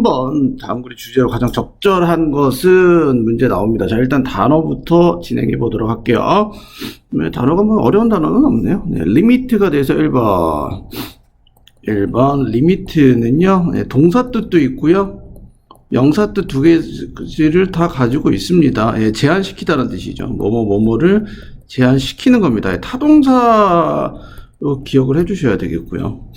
3번 다음 글의 주제로 가장 적절한 것은 문제 나옵니다. 자, 일단 단어부터 진행해 보도록 할게요. 단어가 뭐 어려운 단어는 없네요. 네, 리미트가 돼서 1번. 1번 리미트는요, 네, 동사 뜻도 있고요, 명사 뜻 두 개를 다 가지고 있습니다. 예, 제한시키다는 뜻이죠. 뭐뭐를 제한시키는 겁니다. 예, 타동사로 기억을 해주셔야 되겠고요.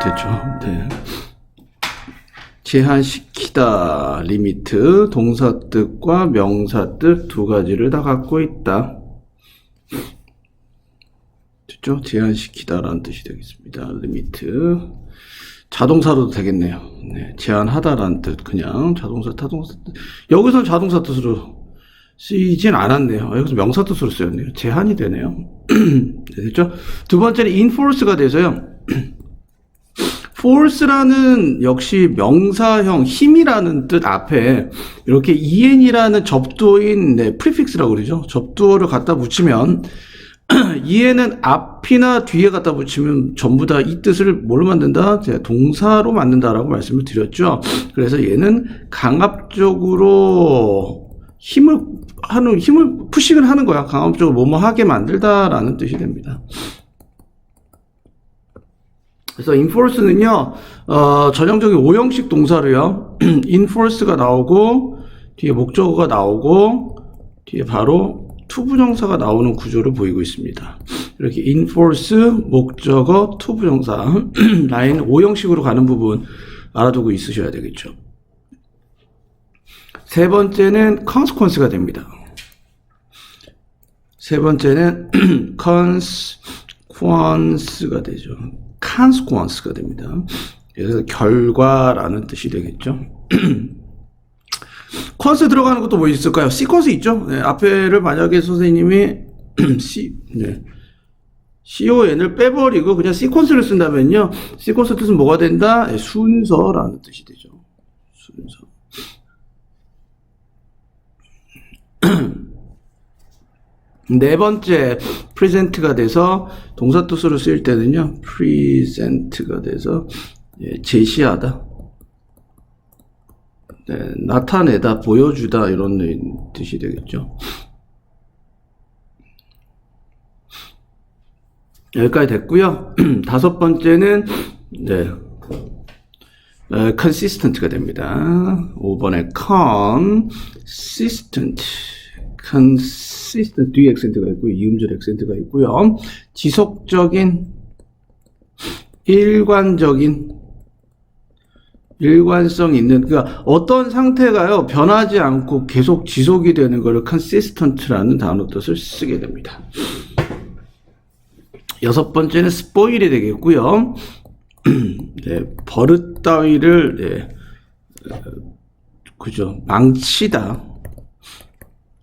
됐죠. 네. 제한시키다, 리미트, 동사 뜻과 명사 뜻 두 가지를 다 갖고 있다. 됐죠? 제한시키다라는 뜻이 되겠습니다. 리미트. 자동사로도 되겠네요. 네, 제한하다라는 뜻, 그냥 자동사, 타동사 뜻. 여기서 자동사 뜻으로 쓰이진 않았네요. 여기서 명사 뜻으로 쓰였네요. 제한이 되네요. 네, 됐죠? 두 번째는 enforce가 돼서요. force라는 역시 명사형 힘이라는 뜻 앞에 이렇게 en이라는 접두어인 prefix라고 그러죠. 접두어를 갖다 붙이면 en은 앞이나 뒤에 갖다 붙이면 전부 다 이 뜻을 뭘로 만든다? 제가 동사로 만든다라고 말씀을 드렸죠. 그래서 얘는 강압적으로 힘을 푸싱을 하는 거야. 강압적으로 뭐뭐 하게 만들다라는 뜻이 됩니다. 그래서 enforce는요, 전형적인 5형식 동사로요, enforce가 나오고, 뒤에 목적어가 나오고, 뒤에 바로 투부정사가 나오는 구조를 보이고 있습니다. 이렇게 enforce, 목적어, 투부정사, 라인 5형식으로 가는 부분 알아두고 있으셔야 되겠죠. 세 번째는 consequence가 됩니다. 세 번째는 consequence가 되죠. consequence가 됩니다. 그래서 결과라는 뜻이 되겠죠. 컨스 들어가는 것도 뭐 있을까요? 시퀀스 있죠. 네, 앞에를 만약에 선생님이 con을 빼버리고 그냥 시퀀스를 쓴다면요, 시퀀스 뜻은 뭐가 된다? 네, 순서라는 뜻이 되죠. 순서. 네 번째, present가 돼서 동사 뜻으로 쓰일 때는요, present가 돼서 제시하다, 네, 나타내다, 보여주다 이런 뜻이 되겠죠. 여기까지 됐고요. 다섯 번째는 consistent가 됩니다. 5번에 consistent 뒤에 액센트가 있고 이음절 액센트가 있고요. 지속적인, 일관성 있는, 그러니까 어떤 상태가요, 변하지 않고 계속 지속이 되는 걸 consistent라는 단어 뜻을 쓰게 됩니다. 여섯 번째는 spoil이 되겠고요. 네, 버릇 따위를 그죠, 망치다.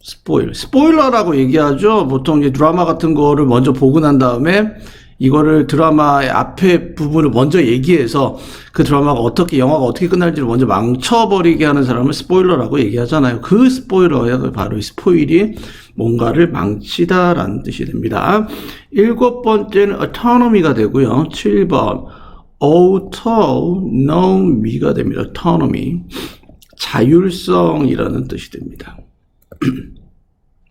스포일러라고 얘기하죠. 보통 이제 드라마 같은 거를 먼저 보고 난 다음에 이거를 드라마의 앞에 부분을 먼저 얘기해서 그 드라마가 영화가 어떻게 끝날지를 먼저 망쳐버리게 하는 사람을 스포일러라고 얘기하잖아요. 그 스포일러가 바로 이 스포일이 뭔가를 망치다라는 뜻이 됩니다. 일곱 번째는 autonomy가 되고요. 7번 autonomy가 됩니다. autonomy. 자율성이라는 뜻이 됩니다.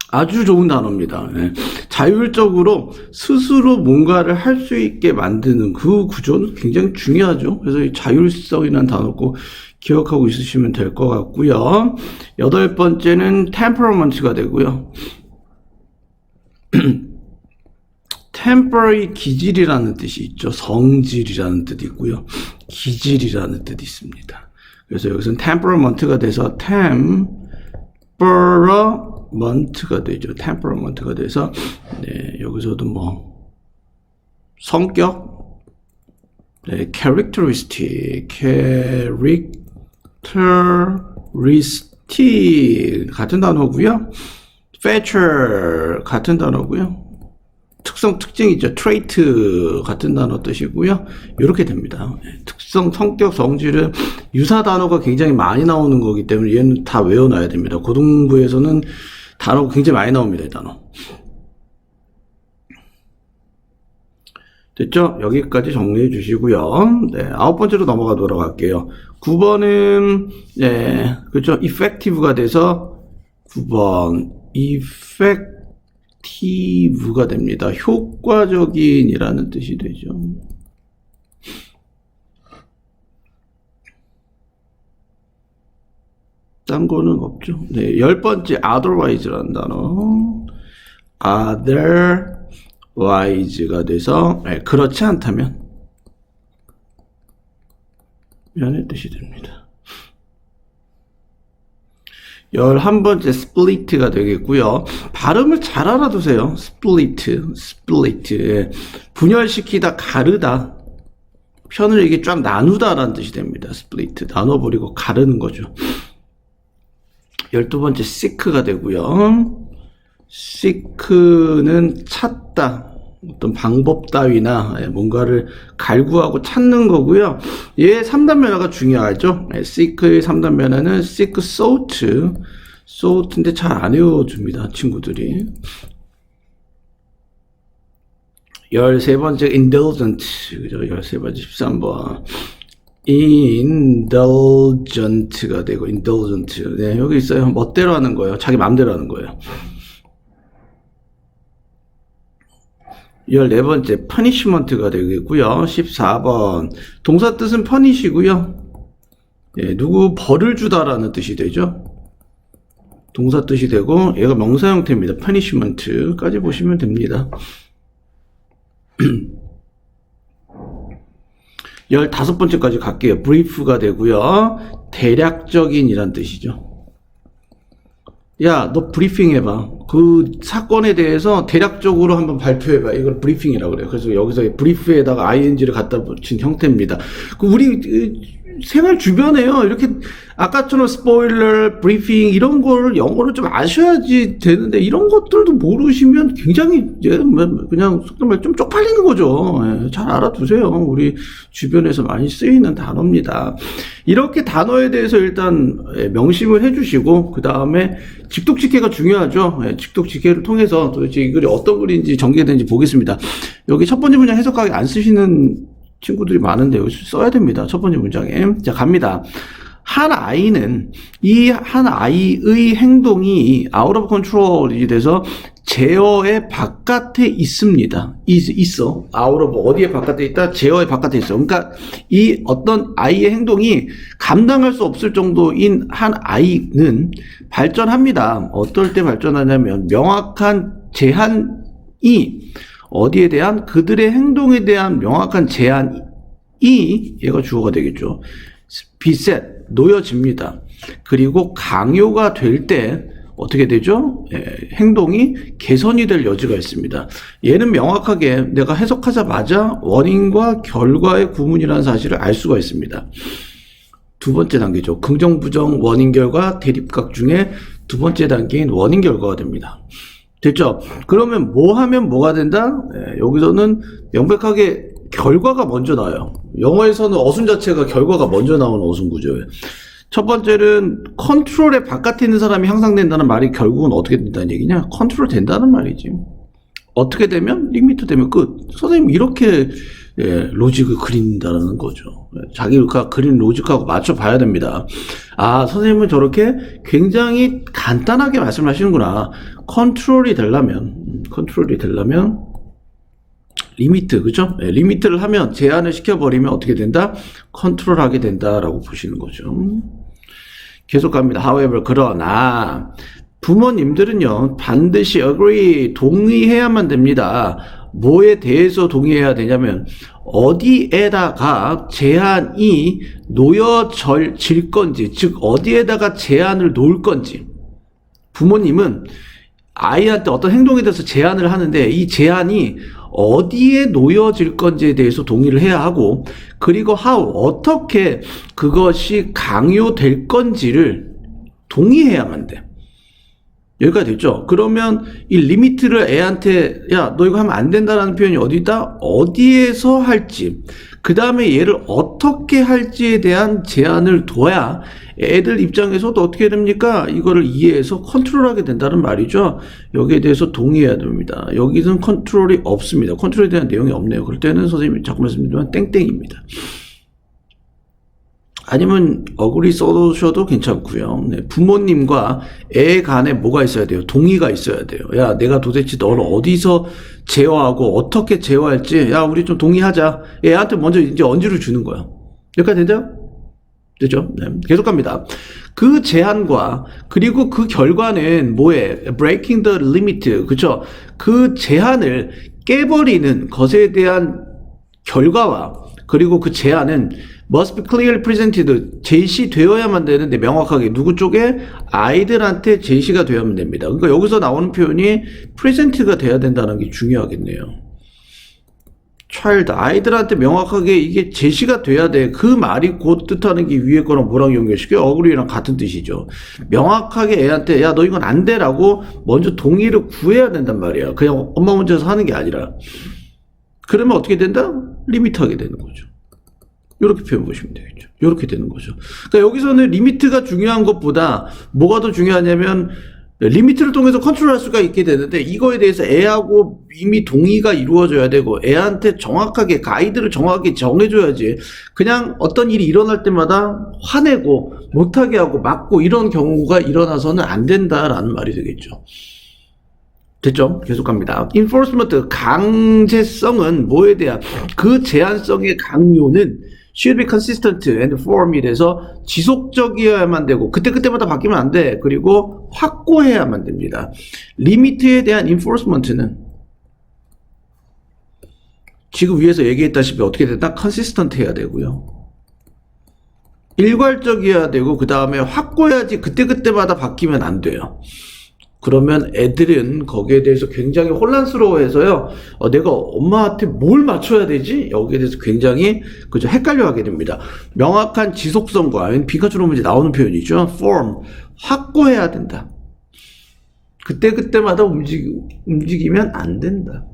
아주 좋은 단어입니다. 네. 자율적으로 스스로 뭔가를 할 수 있게 만드는 그 구조는 굉장히 중요하죠. 그래서 이 자율성이라는 단어 꼭 기억하고 있으시면 될 것 같고요. 여덟 번째는 temperament가 되고요. temper의 기질이라는 뜻이 있죠. 성질이라는 뜻이 있고요. 기질이라는 뜻이 있습니다. 그래서 여기서는 temperament가 돼서 temperament가 되죠. temperament가 돼서 네, 여기서도 뭐 성격, 네, characteristic 같은 단어고요. feature 같은 단어고요. 특징이죠. trait 같은 단어 뜻이고요. 이렇게 됩니다. 특성, 성격, 성질은 유사 단어가 굉장히 많이 나오는 거기 때문에 얘는 다 외워놔야 됩니다. 고등부에서는 단어가 굉장히 많이 나옵니다. 이 단어. 됐죠? 여기까지 정리해 주시고요. 네, 9번째로 넘어가도록 할게요. 9번은, 네, 그렇죠? effective가 돼서 9번, effective가 됩니다. 효과적인이라는 뜻이 되죠. 딴 거는 없죠. 네, 10번째, otherwise라는 단어. otherwise가 돼서, 네, 그렇지 않다면, 이라는 뜻이 됩니다. 11번째, split가 되겠고요. 발음을 잘 알아두세요. split. 분열시키다, 가르다. 편을 이게 쫙 나누다라는 뜻이 됩니다. split. 나눠버리고 가르는 거죠. 12번째 seek가 되고요. seek는 찾다. 어떤 방법 따위나 뭔가를 갈구하고 찾는 거고요. 얘 3단 면화가 중요하죠. seek의 3단 면화는 seek, sought인데 잘 안 외워줍니다. 친구들이. 13번째 indulgent. 그죠? 13번째 13번. indulgent가 되고 indulgent. 네, 여기 있어요. 멋대로 하는 거예요. 자기 마음대로 하는 거예요. 14번째 punishment가 되겠고요. 14번 동사 뜻은 punish이고요. 예, 누구 벌을 주다라는 뜻이 되죠. 동사 뜻이 되고 얘가 명사 형태입니다. punishment까지 보시면 됩니다. 15번째까지 갈게요. brief가 되고요. 대략적인이란 뜻이죠. 야, 너 브리핑 해봐. 그 사건에 대해서 대략적으로 한번 발표해봐. 이걸 브리핑이라고 그래요. 그래서 여기서 브리프에다가 ing를 갖다 붙인 형태입니다. 우리 생활 주변에요. 이렇게 아까처럼 스포일러, 브리핑 이런 걸 영어로 좀 아셔야지 되는데 이런 것들도 모르시면 굉장히 그냥 속된 말 좀 쪽팔리는 거죠. 잘 알아두세요. 우리 주변에서 많이 쓰이는 단어입니다. 이렇게 단어에 대해서 일단 명심을 해주시고 그 다음에 직독직해가 중요하죠. 직독직해를 통해서 도대체 이 글이 어떤 글인지 전개되는지 보겠습니다. 여기 첫 번째 문장 해석하기 안 쓰시는 친구들이 많은데 여기 써야 됩니다. 첫 번째 문장에. 자, 갑니다. 한 아이는 이 한 아이의 행동이 out of control이 돼서 제어의 바깥에 있습니다. 있어. out of 어디에 바깥에 있다? 제어의 바깥에 있어. 그러니까 이 어떤 아이의 행동이 감당할 수 없을 정도인 한 아이는 발전합니다. 어떨 때 발전하냐면 명확한 제한이 어디에 대한 그들의 행동에 대한 명확한 제한이 얘가 주어가 되겠죠. 비셋 놓여집니다. 그리고 강요가 될 때 어떻게 되죠? 행동이 개선이 될 여지가 있습니다. 얘는 명확하게 내가 해석하자마자 원인과 결과의 구문이라는 사실을 알 수가 있습니다. 두 번째 단계죠. 긍정, 부정, 원인, 결과, 대립각 중에 두 번째 단계인 원인, 결과가 됩니다. 됐죠? 그러면 뭐 하면 뭐가 된다? 여기서는 명백하게 결과가 먼저 나와요. 영어에서는 어순 자체가 결과가 먼저 나오는 어순 구조예요. 첫 번째는 컨트롤의 바깥에 있는 사람이 향상된다는 말이 결국은 어떻게 된다는 얘기냐? 컨트롤 된다는 말이지. 어떻게 되면? 리미트 되면 끝. 선생님 이렇게 로직을 그린다는 거죠. 자기가 그린 로직하고 맞춰봐야 됩니다. 아, 선생님은 저렇게 굉장히 간단하게 말씀하시는구나. 컨트롤이 되려면 리미트, 그죠? 리미트를 하면 제한을 시켜버리면 어떻게 된다? 컨트롤하게 된다라고 보시는 거죠. 계속 갑니다. However, 그러나 부모님들은요 반드시 agree, 동의해야만 됩니다. 뭐에 대해서 동의해야 되냐면 어디에다가 제한이 놓여질 건지, 즉 어디에다가 제한을 놓을 건지. 부모님은 아이한테 어떤 행동에 대해서 제한을 하는데 이 제한이 어디에 놓여질 건지에 대해서 동의를 해야 하고, 그리고 어떻게 그것이 강요될 건지를 동의해야만 돼. 여기까지 됐죠? 그러면 이 리미트를 애한테 야, 너 이거 하면 안 된다라는 표현이 어디 있다? 어디에서 할지, 그 다음에 얘를 어떻게 할지에 대한 제한을 둬야 애들 입장에서도 어떻게 됩니까? 이거를 이해해서 컨트롤하게 된다는 말이죠. 여기에 대해서 동의해야 됩니다. 여기는 컨트롤이 없습니다. 컨트롤에 대한 내용이 없네요. 그럴 때는 선생님이 자꾸 말씀드리면 땡땡입니다. 아니면 어글이 써두셔도 괜찮고요. 네, 부모님과 애 간에 뭐가 있어야 돼요? 동의가 있어야 돼요. 야, 내가 도대체 너를 어디서 제어하고 어떻게 제어할지, 야, 우리 좀 동의하자. 애한테 먼저 이제 언지를 주는 거야. 여기까지 되죠? 되죠? 네, 계속 갑니다. 그 제한과 그리고 그 결과는 뭐에? breaking the limit, 그쵸? 그 제한을 깨버리는 것에 대한 결과와 그리고 그 제한은 must be clearly presented, 제시되어야만 되는데 명확하게 누구 쪽에? 아이들한테 제시가 되어야만 됩니다. 그러니까 여기서 나오는 표현이 present가 돼야 된다는 게 중요하겠네요. child, 아이들한테 명확하게 이게 제시가 돼야 돼. 그 말이 곧 뜻하는 게 위에 거랑 뭐랑 연결시켜요? 어그리랑 같은 뜻이죠. 명확하게 애한테 야, 너 이건 안 돼라고 먼저 동의를 구해야 된단 말이야. 그냥 엄마 혼자서 하는 게 아니라. 그러면 어떻게 된다? 리미트하게 되는 거죠. 이렇게 표현 보시면 되겠죠. 이렇게 되는 거죠. 그러니까 여기서는 리미트가 중요한 것보다 뭐가 더 중요하냐면 리미트를 통해서 컨트롤할 수가 있게 되는데 이거에 대해서 애하고 이미 동의가 이루어져야 되고 애한테 정확하게 가이드를 정확하게 정해줘야지 그냥 어떤 일이 일어날 때마다 화내고 못하게 하고 막고 이런 경우가 일어나서는 안 된다라는 말이 되겠죠. 됐죠? 계속 갑니다. enforcement, 강제성은 뭐에 대한 그 제한성의 강요는 should be consistent and firm 이래서 지속적이어야만 되고 그때마다 바뀌면 안 돼. 그리고 확고해야만 됩니다. 리미트에 대한 enforcement는 지금 위에서 얘기했다시피 어떻게 된다? consistent 해야 되고요. 일괄적이어야 되고 그 다음에 확고해야지 그때마다 바뀌면 안 돼요. 그러면 애들은 거기에 대해서 굉장히 혼란스러워해서요. 내가 엄마한테 뭘 맞춰야 되지? 여기에 대해서 굉장히 그죠 헷갈려 하게 됩니다. 명확한 지속성과 피카츄로 문제 나오는 표현이죠. form, 확고해야 된다. 그때마다 움직이면 안 된다.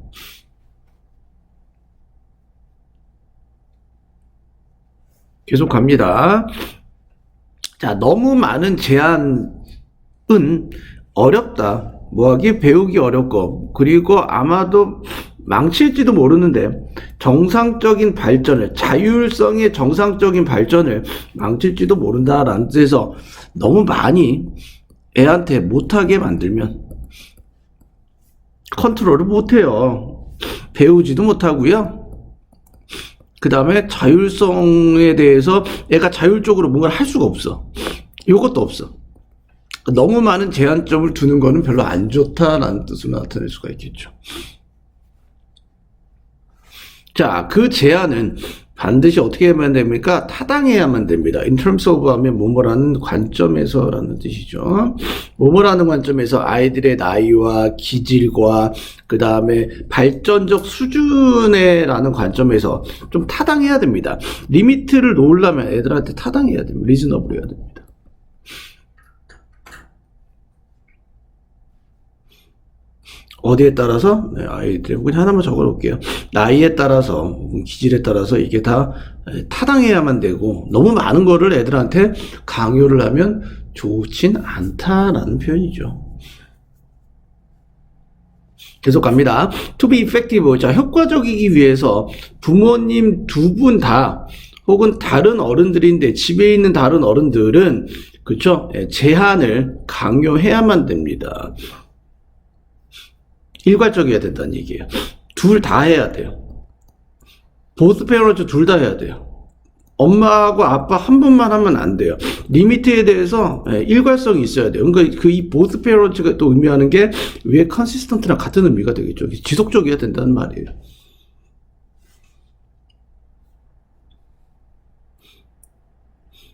계속 갑니다. 자, 너무 많은 제한은 어렵다. 뭐하기? 배우기 어렵고 그리고 아마도 망칠지도 모르는데 정상적인 발전을 자율성의 정상적인 발전을 망칠지도 모른다라는 뜻에서 너무 많이 애한테 못하게 만들면 컨트롤을 못해요. 배우지도 못하고요. 그 다음에 자율성에 대해서 애가 자율적으로 뭔가를 할 수가 없어. 이것도 없어. 너무 많은 제한점을 두는 거는 별로 안 좋다라는 뜻으로 나타낼 수가 있겠죠. 자, 그 제한은 반드시 어떻게 하면 됩니까? 타당해야만 됩니다. In terms of 하면 뭐뭐라는 관점에서 라는 뜻이죠. 뭐뭐라는 관점에서 아이들의 나이와 기질과 그 다음에 발전적 수준에 라는 관점에서 좀 타당해야 됩니다. 리미트를 놓으려면 애들한테 타당해야 됩니다. 리즈너블 해야 됩니다. 어디에 따라서? 네, 아이들 그냥 하나만 적어 놓을게요. 나이에 따라서 기질에 따라서 이게 다 타당해야만 되고 너무 많은 거를 애들한테 강요를 하면 좋진 않다라는 표현이죠. 계속 갑니다. To be effective, 자, 효과적이기 위해서 부모님 두 분 다 혹은 다른 어른들인데 집에 있는 다른 어른들은 그렇죠? 제한을 강요해야만 됩니다. 일괄적이어야 된다는 얘기예요. 둘 다 해야 돼요. 보스 페어런트 둘 다 해야 돼요. 엄마하고 아빠 한 분만 하면 안 돼요. 리미트에 대해서 일괄성이 있어야 돼요. 그러니까 그 이 보스 페어런트가 또 의미하는 게 위에 컨시스턴트랑 같은 의미가 되겠죠. 지속적이어야 된다는 말이에요.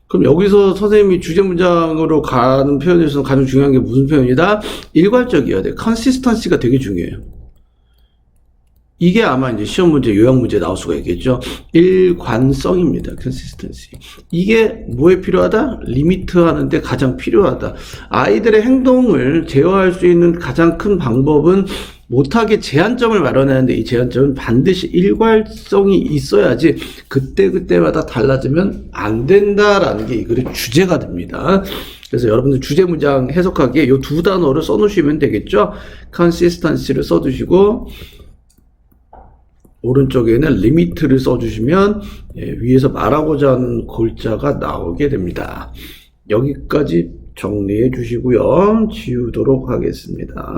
그럼 여기서 선생님이 주제 문장으로 가는 표현에서 가장 중요한 게 무슨 표현이다? 일괄적이어야 돼. 컨시스턴시가 되게 중요해요. 이게 아마 이제 시험 문제, 요약 문제 나올 수가 있겠죠. 일관성입니다. consistency. 이게 뭐에 필요하다? 리미트 하는데 가장 필요하다. 아이들의 행동을 제어할 수 있는 가장 큰 방법은 못하게 제한점을 마련하는데 이 제한점은 반드시 일관성이 있어야지 그때그때마다 달라지면 안 된다라는 게 이 글의 주제가 됩니다. 그래서 여러분들 주제 문장 해석하기에 이 두 단어를 써놓으시면 되겠죠. consistency를 써두시고 오른쪽에는 limit를 써주시면 위에서 말하고자 하는 골자가 나오게 됩니다. 여기까지 정리해 주시고요. 지우도록 하겠습니다.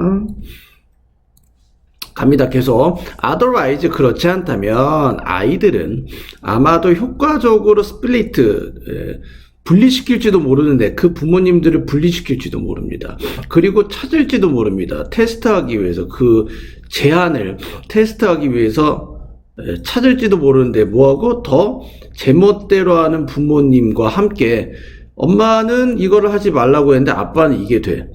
갑니다. 계속. otherwise 그렇지 않다면 아이들은 아마도 효과적으로 스플리트 분리시킬지도 모르는데 그 부모님들을 분리시킬지도 모릅니다. 그리고 찾을지도 모릅니다. 테스트하기 위해서 그 제한을 테스트하기 위해서 찾을지도 모르는데 뭐하고 더 제멋대로 하는 부모님과 함께 엄마는 이거를 하지 말라고 했는데 아빠는 이게 돼.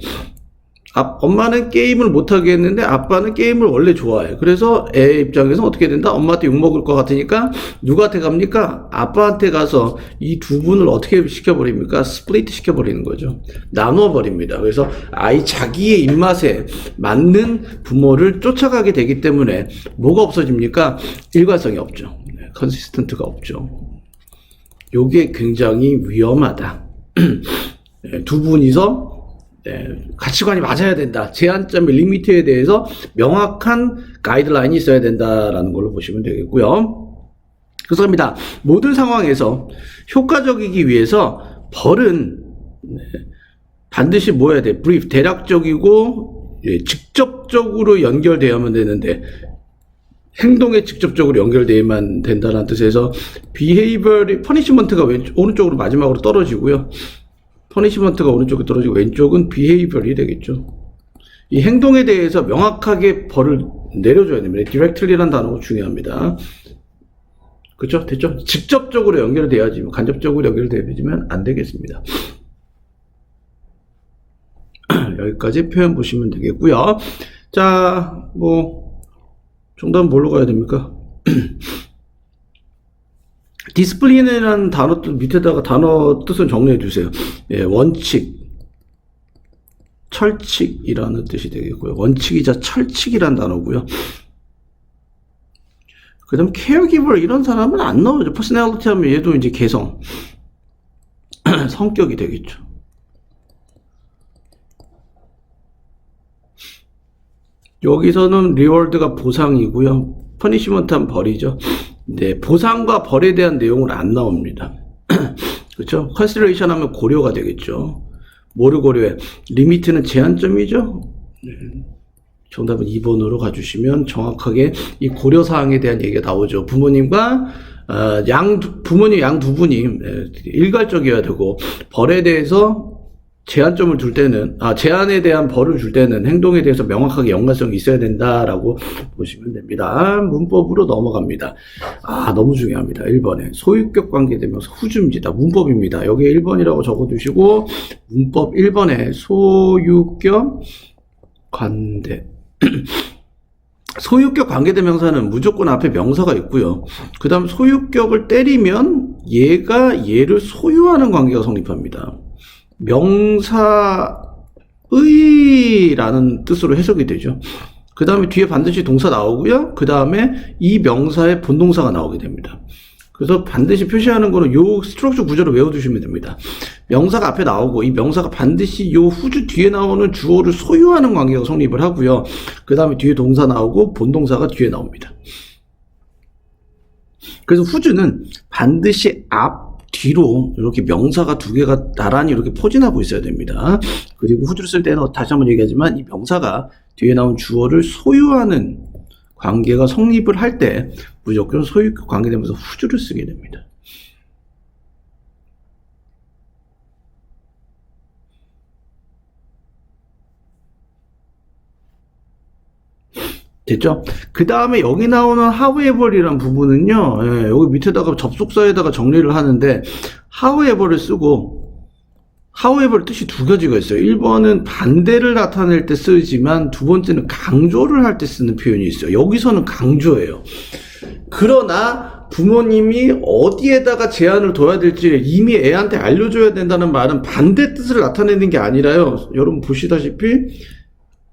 엄마는 게임을 못하게 했는데 아빠는 게임을 원래 좋아해. 그래서 애 입장에서 어떻게 된다? 엄마한테 욕먹을 것 같으니까 누구한테 갑니까? 아빠한테 가서 이 두 분을 어떻게 시켜버립니까? 스플리트 시켜버리는 거죠. 나눠버립니다. 그래서 아이 자기의 입맛에 맞는 부모를 쫓아가게 되기 때문에 뭐가 없어집니까? 일관성이 없죠. 컨시스턴트가 없죠. 요게 굉장히 위험하다. 두 분이서 가치관이 맞아야 된다. 제한점의 리미트에 대해서 명확한 가이드라인이 있어야 된다라는 걸로 보시면 되겠고요. 그렇습니다. 모든 상황에서 효과적이기 위해서 벌은 반드시 뭐 해야 돼? 브리프, 대략적이고 직접적으로 연결되어야만 되는데 행동에 직접적으로 연결되어야만 된다는 뜻에서 behavior, punishment가 오른쪽으로 마지막으로 떨어지고요. 퍼니시먼트가 오른쪽에 떨어지고 왼쪽은 비헤이비얼이 되겠죠. 이 행동에 대해서 명확하게 벌을 내려줘야 됩니다. 디렉틀리라는 단어가 중요합니다. 그렇죠? 됐죠? 직접적으로 연결돼야지 간접적으로 연결되면 안 되겠습니다. 여기까지 표현 보시면 되겠고요. 자, 정답은 뭘로 가야 됩니까? 디스플린이라는 단어 뜻 밑에다가 단어 뜻을 정리해 주세요. 원칙, 철칙이라는 뜻이 되겠고요. 원칙이자 철칙이라는 단어고요. 그 다음 caregiver 이런 사람은 안 나오죠. 퍼스널리티 하면 얘도 이제 개성, 성격이 되겠죠. 여기서는 리워드가 보상이고요. 퍼니시먼트는 벌이죠. 네, 보상과 벌에 대한 내용은 안 나옵니다. 그렇죠? 컨시더레이션 하면 고려가 되겠죠. 뭐를 고려해? 리미트는 제한점이죠. 네. 정답은 2번으로 가주시면 정확하게 이 고려사항에 대한 얘기가 나오죠. 부모님과 부모님 양 두 분이 일괄적이어야 되고 벌에 대해서 제한점을 둘 때는 제한에 대한 벌을 줄 때는 행동에 대해서 명확하게 연관성이 있어야 된다라고 보시면 됩니다. 문법으로 넘어갑니다. 너무 중요합니다. 1번에 소유격 관계되면서 후주입니다. 문법입니다. 여기에 1번이라고 적어두시고 문법 1번에 소유격 관대 소유격 관계대명사는 무조건 앞에 명사가 있고요. 그 다음 소유격을 때리면 얘가 얘를 소유하는 관계가 성립합니다. 명사의라는 뜻으로 해석이 되죠. 그 다음에 뒤에 반드시 동사 나오고요. 그 다음에 이 명사의 본동사가 나오게 됩니다. 그래서 반드시 표시하는 거는 요 스트럭처 구조를 외워두시면 됩니다. 명사가 앞에 나오고 이 명사가 반드시 요 후주 뒤에 나오는 주어를 소유하는 관계가 성립을 하고요. 그 다음에 뒤에 동사 나오고 본동사가 뒤에 나옵니다. 그래서 후주는 반드시 뒤로 이렇게 명사가 두 개가 나란히 이렇게 포진하고 있어야 됩니다. 그리고 후주를 쓸 때는 다시 한번 얘기하지만 이 명사가 뒤에 나온 주어를 소유하는 관계가 성립을 할 때 무조건 소유격 관계되면서 후주를 쓰게 됩니다. 됐죠? 그 다음에 여기 나오는 however이란 부분은요, 여기 밑에다가 접속사에다가 정리를 하는데 however를 쓰고 however 뜻이 두 가지가 있어요. 1번은 반대를 나타낼 때 쓰지만 두 번째는 강조를 할 때 쓰는 표현이 있어요. 여기서는 강조예요. 그러나 부모님이 어디에다가 제한을 둬야 될지 이미 애한테 알려줘야 된다는 말은 반대 뜻을 나타내는 게 아니라요. 여러분 보시다시피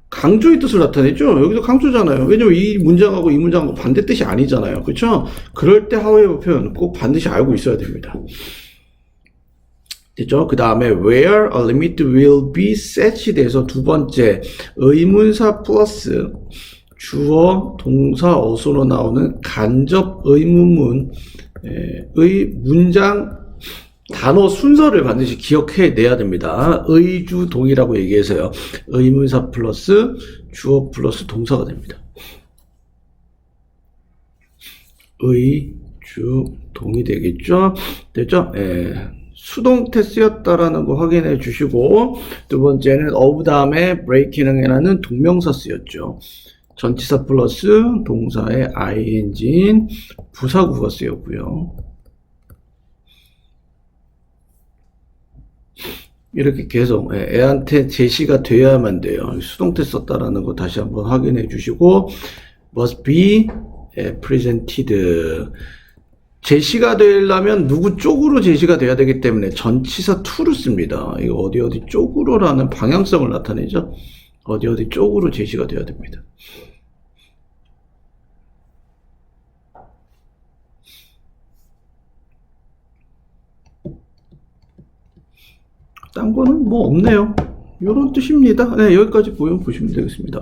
강조의 뜻을 나타내죠. 여기서 강조잖아요. 왜냐면 이 문장하고 이 문장하고 반대 뜻이 아니잖아요. 그렇죠? 그럴 때 however 표현 꼭 반드시 알고 있어야 됩니다. 됐죠? 그 다음에 where a limit will be set이 돼서 두 번째 의문사 플러스 주어, 동사, 어소로 나오는 간접 의문문의 문장 단어 순서를 반드시 기억해내야 됩니다. 의주동이라고 얘기해서요. 의문사 플러스 주어 플러스 동사가 됩니다. 의주동이 되겠죠? 됐죠? 수동태 쓰였다라는 거 확인해 주시고, 두 번째는 of 다음에 breaking을 하는 동명사 쓰였죠. 전치사 플러스 동사의 ing인 부사구가 쓰였고요. 이렇게 계속 애한테 제시가 돼야만 돼요. 수동태 썼다라는 거 다시 한번 확인해 주시고, must be presented. 제시가 되려면 누구 쪽으로 제시가 돼야 되기 때문에 전치사 to를 씁니다. 이거 어디 쪽으로라는 방향성을 나타내죠. 어디 쪽으로 제시가 돼야 됩니다. 딴 거는 뭐 없네요. 이런 뜻입니다. 네, 여기까지 보시면 되겠습니다.